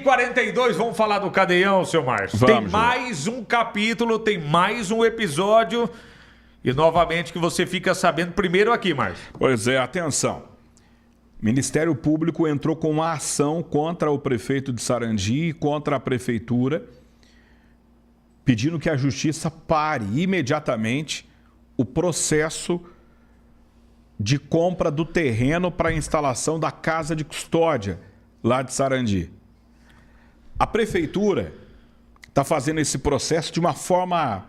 meio-dia e 42, vamos falar do Cadeião, seu Márcio. Vamos, tem mais um capítulo, tem mais um episódio. E novamente que você fica sabendo primeiro aqui, Márcio. Pois é, atenção. Ministério Público entrou com uma ação contra o prefeito de Sarandi e contra a prefeitura, pedindo que a justiça pare imediatamente o processo de compra do terreno para a instalação da casa de custódia lá de Sarandi. A prefeitura está fazendo esse processo de uma forma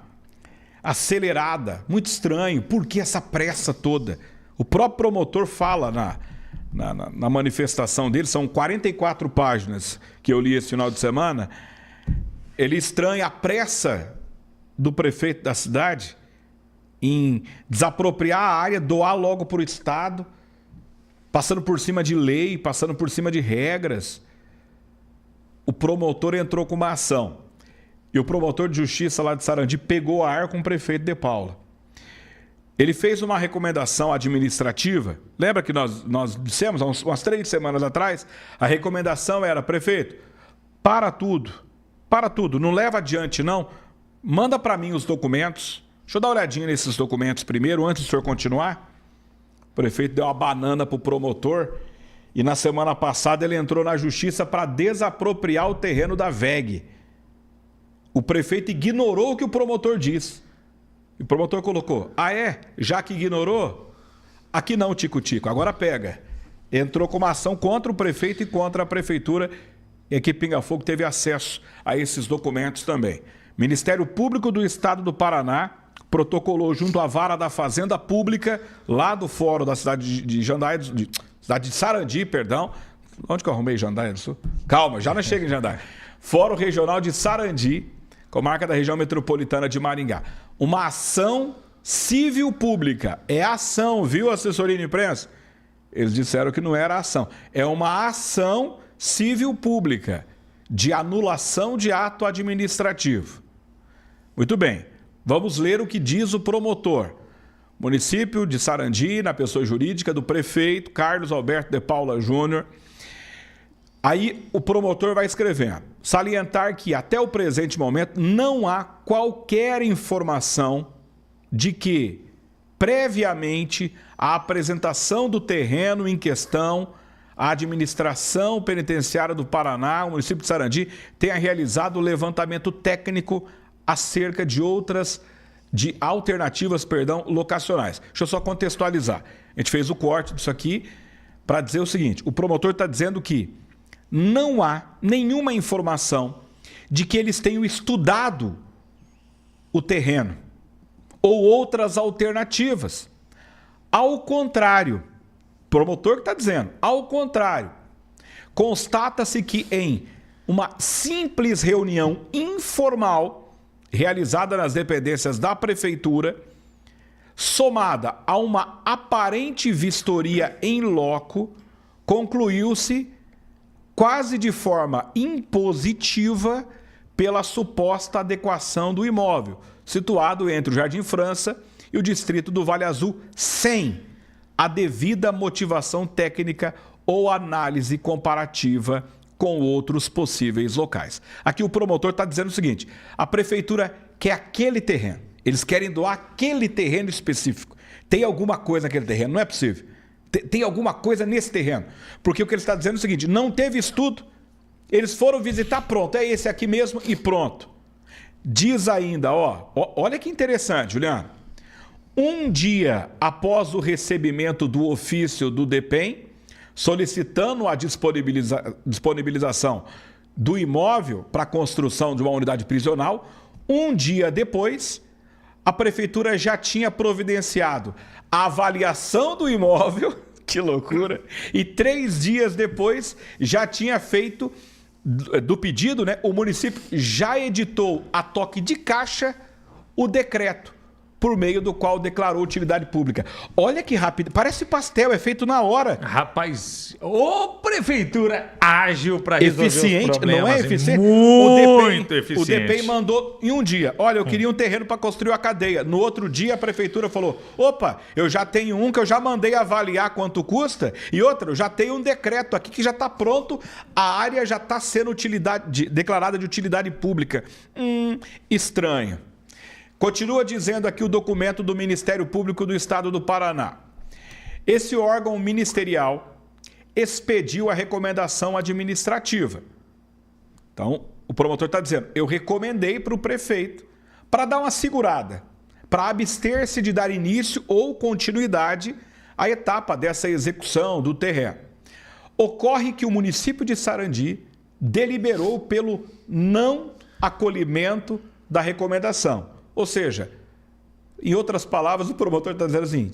acelerada, muito estranho. Por que essa pressa toda? O próprio promotor fala na manifestação dele, são 44 páginas que eu li esse final de semana. Ele estranha a pressa do prefeito da cidade em desapropriar a área, doar logo para o Estado, passando por cima de lei, passando por cima de regras. O promotor entrou com uma ação. E o promotor de justiça lá de Sarandi pegou a ar com o prefeito de Paula. Ele fez uma recomendação administrativa. Lembra que nós dissemos, há umas 3 semanas atrás, a recomendação era: prefeito, para tudo, não leva adiante não, manda para mim os documentos. Deixa eu dar uma olhadinha nesses documentos primeiro, antes do senhor continuar. O prefeito deu uma banana para o promotor e na semana passada ele entrou na justiça para desapropriar o terreno da VEG. O prefeito ignorou o que o promotor disse. E o promotor colocou: ah é? Já que ignorou? Aqui não, tico-tico, agora pega. Entrou com uma ação contra o prefeito e contra a prefeitura. E aqui Pinga Fogo teve acesso a esses documentos também. Ministério Público do Estado do Paraná protocolou junto à Vara da Fazenda Pública, lá do fórum da cidade de Jandaia, cidade de Sarandi, perdão. Onde que eu arrumei Jandaia do Sul? Calma, já não chega em Jandaia. Fórum Regional de Sarandi, comarca da região metropolitana de Maringá. Uma ação civil pública. É ação, viu, assessoria de imprensa? Eles disseram que não era ação. É uma ação civil pública de anulação de ato administrativo. Muito bem. Vamos ler o que diz o promotor. Município de Sarandi, na pessoa jurídica do prefeito Carlos Alberto de Paula Júnior. Aí o promotor vai escrevendo: salientar que até o presente momento não há qualquer informação de que, previamente à apresentação do terreno em questão, a administração penitenciária do Paraná, o município de Sarandi, tenha realizado o levantamento técnico acerca de alternativas locacionais. Deixa eu só contextualizar. A gente fez o corte disso aqui para dizer o seguinte: o promotor está dizendo que não há nenhuma informação de que eles tenham estudado o terreno ou outras alternativas. Ao contrário, o promotor que está dizendo, ao contrário, constata-se que em uma simples reunião informal realizada nas dependências da prefeitura, somada a uma aparente vistoria em loco, concluiu-se quase de forma impositiva pela suposta adequação do imóvel, situado entre o Jardim França e o distrito do Vale Azul, sem a devida motivação técnica ou análise comparativa com outros possíveis locais. Aqui o promotor está dizendo o seguinte: a prefeitura quer aquele terreno, eles querem doar aquele terreno específico. Tem alguma coisa naquele terreno, não é possível. Tem alguma coisa nesse terreno. Porque o que ele está dizendo é o seguinte: não teve estudo, eles foram visitar, pronto, é esse aqui mesmo e pronto. Diz ainda, olha que interessante, Juliano. Um dia após o recebimento do ofício do DEPEN, solicitando a disponibilização do imóvel para a construção de uma unidade prisional, um dia depois, a prefeitura já tinha providenciado a avaliação do imóvel, que loucura, e 3 dias depois já tinha feito do pedido, né? O município já editou a toque de caixa o decreto, por meio do qual declarou utilidade pública. Olha que rápido. Parece pastel, é feito na hora. Rapaz, prefeitura ágil para resolver Eficiente, os problemas. não é eficiente? Muito eficiente. O DPEM mandou em um dia. Olha, eu queria um terreno para construir a cadeia. No outro dia, a prefeitura falou, opa, eu já tenho um que eu já mandei avaliar quanto custa. E outra, eu já tenho um decreto aqui que já está pronto. A área já está sendo declarada de utilidade pública. Estranho. Continua dizendo aqui o documento do Ministério Público do Estado do Paraná. Esse órgão ministerial expediu a recomendação administrativa. Então, o promotor está dizendo, eu recomendei para o prefeito para dar uma segurada, para abster-se de dar início ou continuidade à etapa dessa execução do terreno. Ocorre que o município de Sarandi deliberou pelo não acolhimento da recomendação. Ou seja, em outras palavras, o promotor está dizendo assim,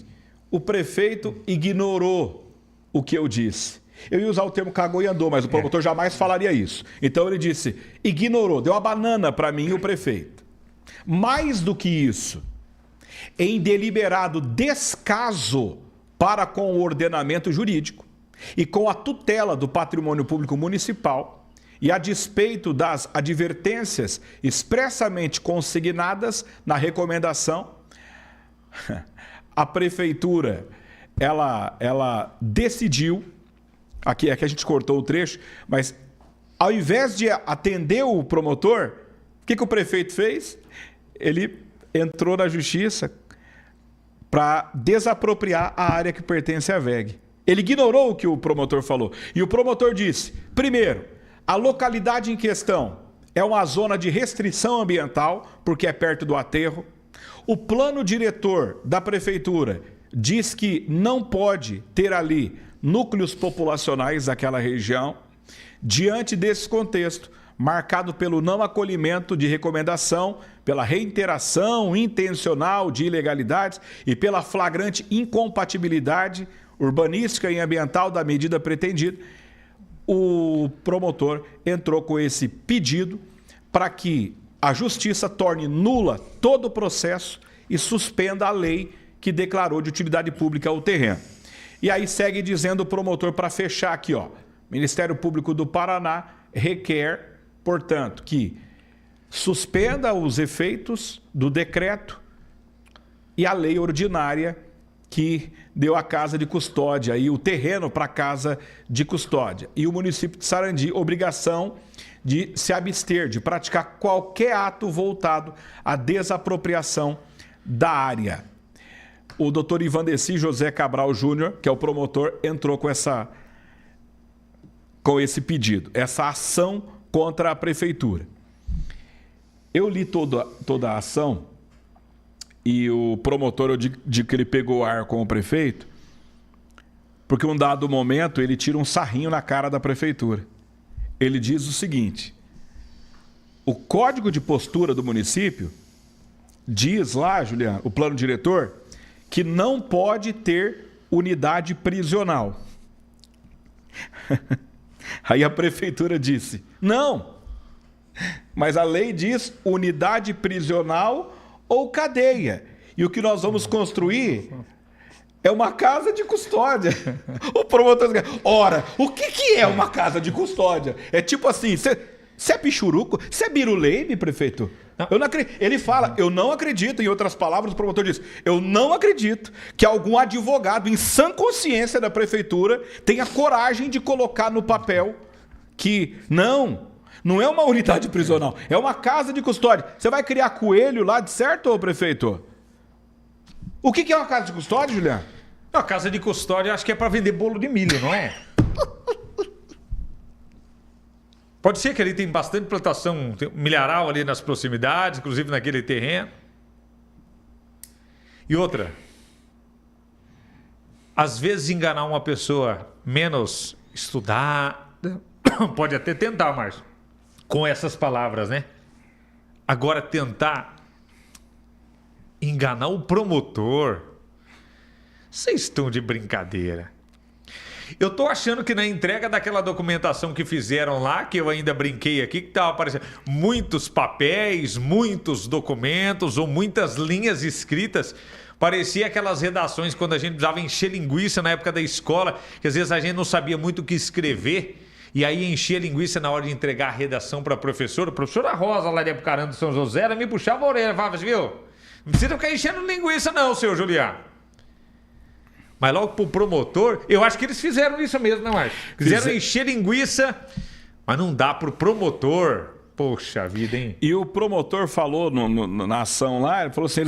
o prefeito ignorou o que eu disse. Eu ia usar o termo cagou e andou, mas o promotor jamais falaria isso. Então ele disse, ignorou, deu uma banana para mim o prefeito. Mais do que isso, em deliberado descaso para com o ordenamento jurídico e com a tutela do patrimônio público municipal, e a despeito das advertências expressamente consignadas na recomendação, a prefeitura ela decidiu, aqui é que a gente cortou o trecho, mas ao invés de atender o promotor, o que o prefeito fez? Ele entrou na justiça para desapropriar a área que pertence à VEG. Ele ignorou o que o promotor falou. E o promotor disse, primeiro, a localidade em questão é uma zona de restrição ambiental, porque é perto do aterro. O plano diretor da prefeitura diz que não pode ter ali núcleos populacionais daquela região. Diante desse contexto, marcado pelo não acolhimento de recomendação, pela reiteração intencional de ilegalidades e pela flagrante incompatibilidade urbanística e ambiental da medida pretendida, o promotor entrou com esse pedido para que a justiça torne nula todo o processo e suspenda a lei que declarou de utilidade pública o terreno. E aí segue dizendo o promotor, para fechar aqui, ó, Ministério Público do Paraná requer, portanto, que suspenda os efeitos do decreto e a lei ordinária que deu a casa de custódia, aí o terreno para a casa de custódia. E o município de Sarandi, obrigação de se abster, de praticar qualquer ato voltado à desapropriação da área. O doutor Ivandeci José Cabral Júnior, que é o promotor, entrou com esse pedido, essa ação contra a prefeitura. Eu li toda a ação e o promotor, eu digo que ele pegou ar com o prefeito, porque um dado momento ele tira um sarrinho na cara da prefeitura. Ele diz o seguinte, o código de postura do município diz lá, Juliano, o plano diretor, que não pode ter unidade prisional. Aí a prefeitura disse, não, mas a lei diz unidade prisional ou cadeia. E o que nós vamos construir é uma casa de custódia. O promotor diz, ora, o que é uma casa de custódia? É tipo assim, você é pichuruco? Você é biruleibe, prefeito? Eu não acredito. Ele fala, eu não acredito, em outras palavras, o promotor diz, eu não acredito que algum advogado em sã consciência da prefeitura tenha coragem de colocar no papel que não é uma unidade prisional, é uma casa de custódia. Você vai criar coelho lá, de certo, prefeito? O que é uma casa de custódia, Juliano? A casa de custódia acho que é para vender bolo de milho, não é? Pode ser que ele tem bastante plantação milharal ali nas proximidades, inclusive naquele terreno. E outra, às vezes enganar uma pessoa menos estudada, pode até tentar, Márcio, com essas palavras, né? Agora tentar enganar o promotor, vocês estão de brincadeira. Eu tô achando que na entrega daquela documentação que fizeram lá, que eu ainda brinquei aqui, que tava aparecendo muitos papéis, muitos documentos ou muitas linhas escritas. Parecia aquelas redações quando a gente precisava encher linguiça na época da escola, que às vezes a gente não sabia muito o que escrever. E aí enchia linguiça na hora de entregar a redação para a professora Rosa lá de Apucarana do São José, ela me puxava a orelha e falava assim, viu? Não precisa ficar enchendo linguiça não, seu Juliano. Mas logo pro promotor, eu acho que eles fizeram isso mesmo, não acho? Quiseram encher linguiça, mas não dá pro promotor. Poxa vida, hein? E o promotor falou na ação lá, ele falou assim,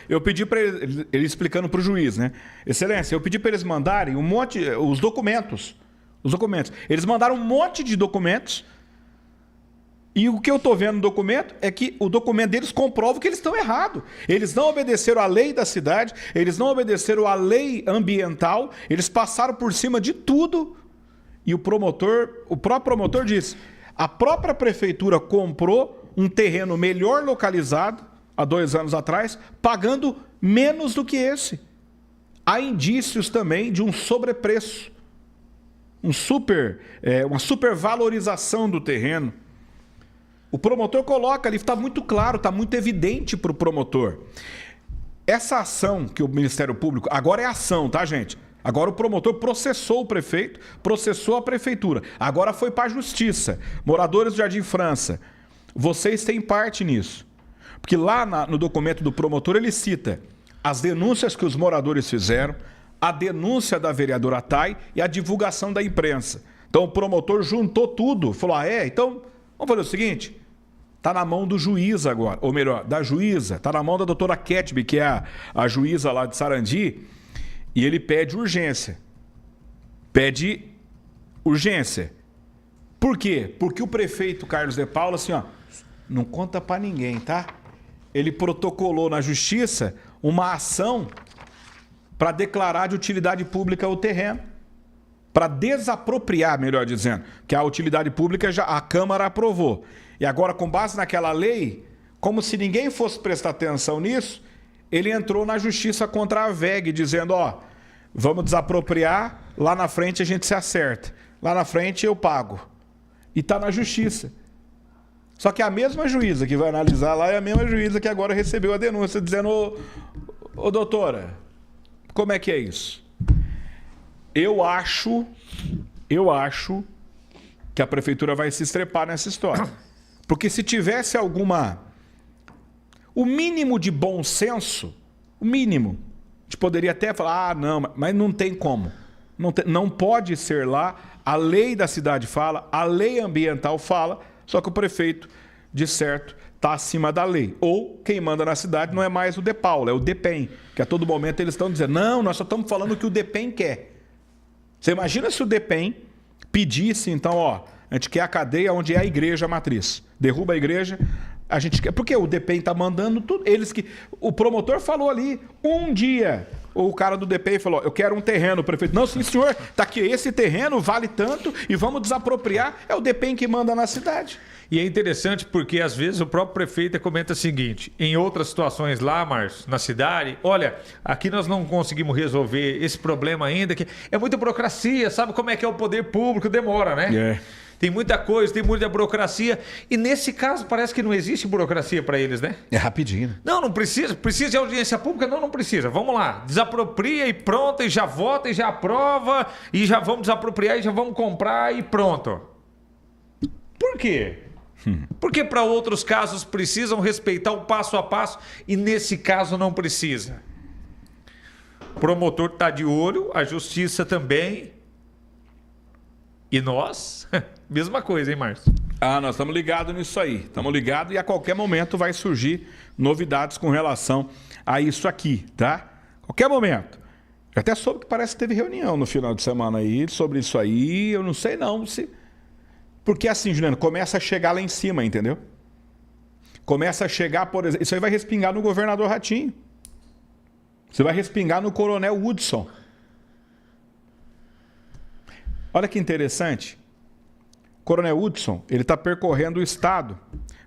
eu pedi para ele explicando para o juiz, né? Excelência, eu pedi para eles mandarem os documentos. Eles mandaram um monte de documentos e o que eu estou vendo no documento é que o documento deles comprova que eles estão errados. Eles não obedeceram à lei da cidade, eles não obedeceram à lei ambiental, eles passaram por cima de tudo. E o próprio promotor disse, a própria prefeitura comprou um terreno melhor localizado, há 2 anos atrás, pagando menos do que esse. Há indícios também de um sobrepreço, uma supervalorização do terreno. O promotor coloca ali, está muito claro, está muito evidente para o promotor. Essa ação que o Ministério Público... Agora é ação, tá, gente? Agora o promotor processou o prefeito, processou a prefeitura. Agora foi para a justiça. Moradores do Jardim França, vocês têm parte nisso. Porque lá no documento do promotor ele cita as denúncias que os moradores fizeram, a denúncia da vereadora Thay e a divulgação da imprensa. Então o promotor juntou tudo, falou, então vamos fazer o seguinte... Está na mão do juiz agora, ou melhor, da juíza. Está na mão da doutora Ketby, que é a juíza lá de Sarandi, e ele pede urgência. Pede urgência. Por quê? Porque o prefeito Carlos de Paula, assim, não conta para ninguém, tá? Ele protocolou na justiça uma ação para declarar de utilidade pública o terreno. Para desapropriar, melhor dizendo, que a utilidade pública a Câmara aprovou. E agora, com base naquela lei, como se ninguém fosse prestar atenção nisso, ele entrou na justiça contra a VEG, dizendo, vamos desapropriar, lá na frente a gente se acerta. Lá na frente eu pago. E está na justiça. Só que a mesma juíza que vai analisar lá é a mesma juíza que agora recebeu a denúncia, dizendo, ô doutora, como é que é isso? Eu acho que a prefeitura vai se estrepar nessa história. Porque se tivesse o mínimo de bom senso, o mínimo, a gente poderia até falar, não, mas não tem como. Não pode ser lá, a lei da cidade fala, a lei ambiental fala, só que o prefeito, de certo, está acima da lei. Ou quem manda na cidade não é mais o De Paula, é o DEPEN, que a todo momento eles estão dizendo, não, nós só estamos falando o que o DEPEN quer. Você imagina se o DEPEN pedisse, então, a gente quer a cadeia onde é a igreja matriz. Derruba a igreja, a gente quer. Porque o DEPEN está mandando tudo. O promotor falou ali, um dia, o cara do DEPEN falou, eu quero um terreno, o prefeito. Não, sim, senhor, está aqui, esse terreno vale tanto e vamos desapropriar. É o DEPEN que manda na cidade. E é interessante porque, às vezes, o próprio prefeito comenta o seguinte, em outras situações lá, Márcio, na cidade, olha, aqui nós não conseguimos resolver esse problema ainda, que é muita burocracia, sabe como é que é o poder público, demora, né? É. Tem muita coisa, tem muita burocracia. E nesse caso parece que não existe burocracia para eles, né? É rapidinho. Né? Não precisa. Precisa de audiência pública? Não precisa. Vamos lá. Desapropria e pronto, e já vota, e já aprova, e já vamos desapropriar, e já vamos comprar, e pronto. Por quê? Porque para outros casos precisam respeitar o passo a passo, e nesse caso não precisa. O promotor está de olho, a justiça também. E nós? Mesma coisa, hein, Márcio? Nós estamos ligados nisso aí. Estamos ligados e a qualquer momento vai surgir novidades com relação a isso aqui, tá? Qualquer momento. Eu até soube que parece que teve reunião no final de semana aí sobre isso aí. Eu não sei não se... Porque assim, Juliano, começa a chegar lá em cima, entendeu? Começa a chegar, por exemplo... Isso aí vai respingar no governador Ratinho. Você vai respingar no coronel Hudson. Olha que interessante. O coronel Hudson, ele está percorrendo o estado,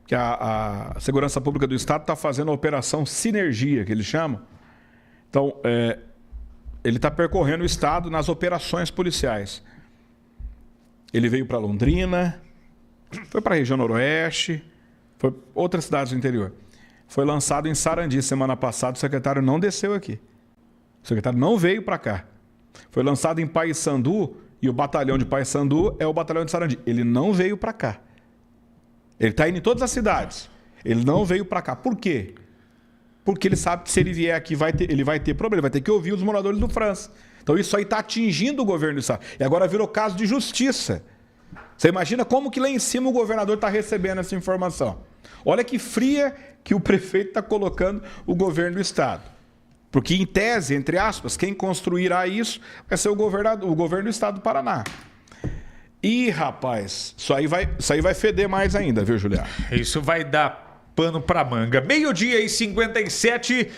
que a Segurança Pública do Estado está fazendo a operação Sinergia, que eles chamam. Então, ele está percorrendo o estado nas operações policiais. Ele veio para Londrina, foi para a região noroeste, foi outras cidades do interior. Foi lançado em Sarandi semana passada, o secretário não desceu aqui. O secretário não veio para cá. Foi lançado em Paissandu, e o batalhão de Paissandu é o batalhão de Sarandi. Ele não veio para cá. Ele está indo em todas as cidades. Ele não veio para cá. Por quê? Porque ele sabe que se ele vier aqui, ele vai ter problema, vai ter que ouvir os moradores do França. Então isso aí está atingindo o governo do estado. E agora virou caso de justiça. Você imagina como que lá em cima o governador está recebendo essa informação. Olha que fria que o prefeito está colocando o governo do estado. Porque, em tese, entre aspas, quem construirá isso vai ser o governo do estado do Paraná. Ih, rapaz, isso aí vai feder mais ainda, viu, Juliano? Isso vai dar pano para manga. 12h57.